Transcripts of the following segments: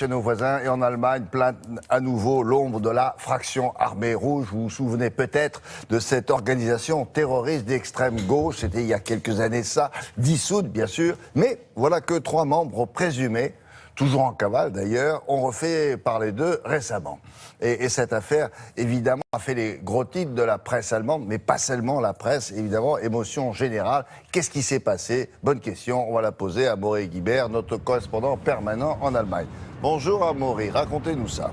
chez nos voisins et en Allemagne plane à nouveau l'ombre de la fraction armée rouge. Vous vous souvenez peut-être de cette organisation terroriste d'extrême gauche. C'était il y a quelques années ça, dissoute bien sûr. Mais voilà que 3 membres présumés, toujours en cavale d'ailleurs, ont refait parler d'eux récemment. Et cette affaire, évidemment, a fait les gros titres de la presse allemande, mais pas seulement la presse, évidemment, émotion générale. Qu'est-ce qui s'est passé? Bonne question, on va la poser à Amaury Guibert, notre correspondant permanent en Allemagne. Bonjour Amaury, racontez-nous ça.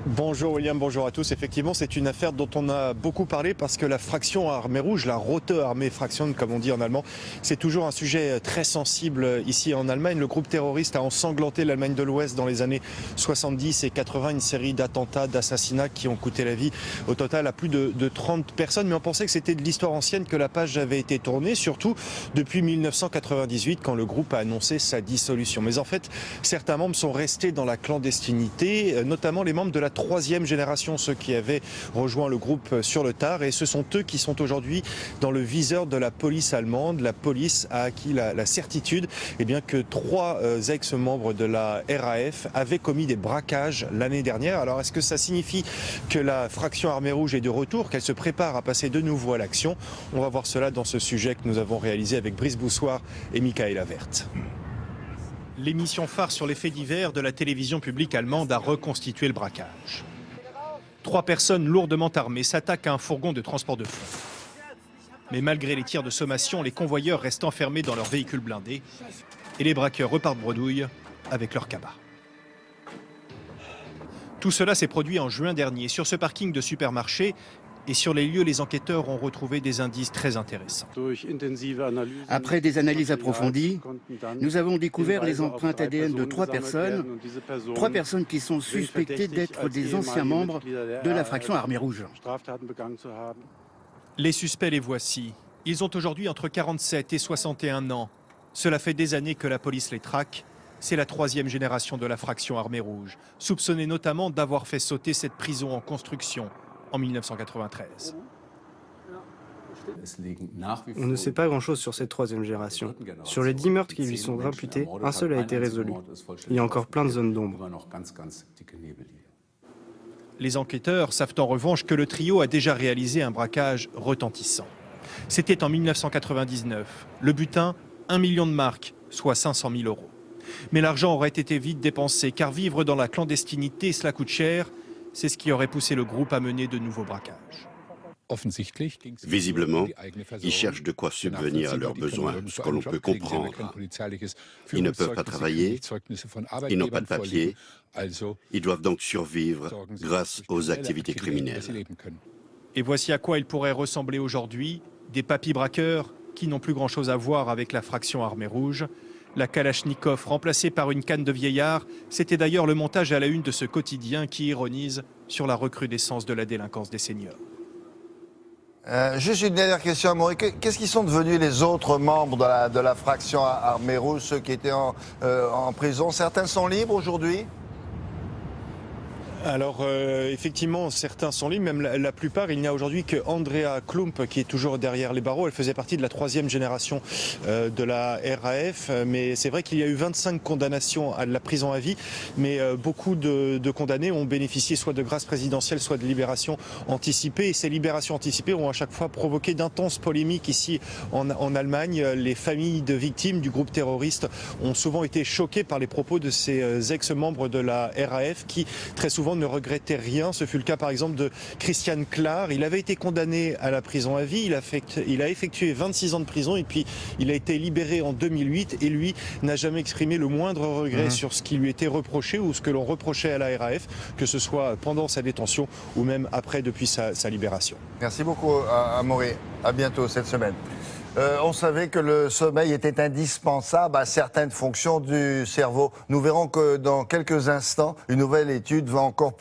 Bonjour William, bonjour à tous. Effectivement, c'est une affaire dont on a beaucoup parlé parce que la fraction armée rouge, la Rote Armee Fraktion, comme on dit en allemand, c'est toujours un sujet très sensible ici en Allemagne. Le groupe terroriste a ensanglanté l'Allemagne de l'Ouest dans les années 70 et 80, une série d'attentats, d'assassinats qui ont coûté la vie au total à plus de 30 personnes. Mais on pensait que c'était de l'histoire ancienne, que la page avait été tournée, surtout depuis 1998 quand le groupe a annoncé sa dissolution. Mais en fait, certains membres sont restés dans la clandestinité, notamment les membres de la 3e génération, ceux qui avaient rejoint le groupe sur le tard, et ce sont eux qui sont aujourd'hui dans le viseur de la police allemande. La police a acquis la certitude que 3 ex-membres de la RAF avaient commis des braquages l'année dernière. Alors est-ce que ça signifie que la fraction armée rouge est de retour, qu'elle se prépare à passer de nouveau à l'action? On va voir cela dans ce sujet que nous avons réalisé avec Brice Boussoir et Michaela Wert. L'émission phare sur les faits divers de la télévision publique allemande a reconstitué le braquage. 3 personnes lourdement armées s'attaquent à un fourgon de transport de fonds. Mais malgré les tirs de sommation, les convoyeurs restent enfermés dans leur véhicule blindé et les braqueurs repartent bredouille avec leur cabas. Tout cela s'est produit en juin dernier sur ce parking de supermarché. Et sur les lieux, les enquêteurs ont retrouvé des indices très intéressants. Après des analyses approfondies, nous avons découvert les empreintes ADN de 3 personnes qui sont suspectées d'être des anciens membres de la fraction armée rouge. Les suspects, les voici. Ils ont aujourd'hui entre 47 et 61 ans. Cela fait des années que la police les traque. C'est la 3e génération de la fraction armée rouge, soupçonnée notamment d'avoir fait sauter cette prison en construction en 1993. On ne sait pas grand-chose sur cette 3e génération. Sur les 10 meurtres qui lui sont imputés, un seul a été résolu. Il y a encore plein de zones d'ombre. Les enquêteurs savent en revanche que le trio a déjà réalisé un braquage retentissant. C'était en 1999. Le butin, 1 million de marks, soit 500 000 €. Mais l'argent aurait été vite dépensé, car vivre dans la clandestinité, cela coûte cher. C'est ce qui aurait poussé le groupe à mener de nouveaux braquages. Visiblement, ils cherchent de quoi subvenir à leurs besoins, ce que l'on peut comprendre. Ils ne peuvent pas travailler, ils n'ont pas de papier, ils doivent donc survivre grâce aux activités criminelles. Et voici à quoi ils pourraient ressembler aujourd'hui, des papis braqueurs qui n'ont plus grand-chose à voir avec la fraction armée rouge. La Kalachnikov remplacée par une canne de vieillard, c'était d'ailleurs le montage à la une de ce quotidien qui ironise sur la recrudescence de la délinquance des seniors. Juste une dernière question, Amaury. Qu'est-ce qui sont devenus les autres membres de la fraction armée rouge, ceux qui étaient en prison? Certains sont libres aujourd'hui? Alors effectivement, certains sont libres, même la plupart. Il n'y a aujourd'hui que Andrea Klump qui est toujours derrière les barreaux. Elle faisait partie de la 3e génération de la RAF. Mais c'est vrai qu'il y a eu 25 condamnations à la prison à vie. Mais beaucoup de condamnés ont bénéficié soit de grâce présidentielle, soit de libération anticipée. Et ces libérations anticipées ont à chaque fois provoqué d'intenses polémiques ici en Allemagne. Les familles de victimes du groupe terroriste ont souvent été choquées par les propos de ces ex-membres de la RAF qui, très souvent, ne regrettait rien. Ce fut le cas par exemple de Christian Klar. Il avait été condamné à la prison à vie. Il a effectué 26 ans de prison et puis il a été libéré en 2008 et lui n'a jamais exprimé le moindre regret sur ce qui lui était reproché ou ce que l'on reprochait à la RAF, que ce soit pendant sa détention ou même après depuis sa libération. Merci beaucoup Amaury. À bientôt cette semaine. On savait que le sommeil était indispensable à certaines fonctions du cerveau. Nous verrons que dans quelques instants, une nouvelle étude va encore plus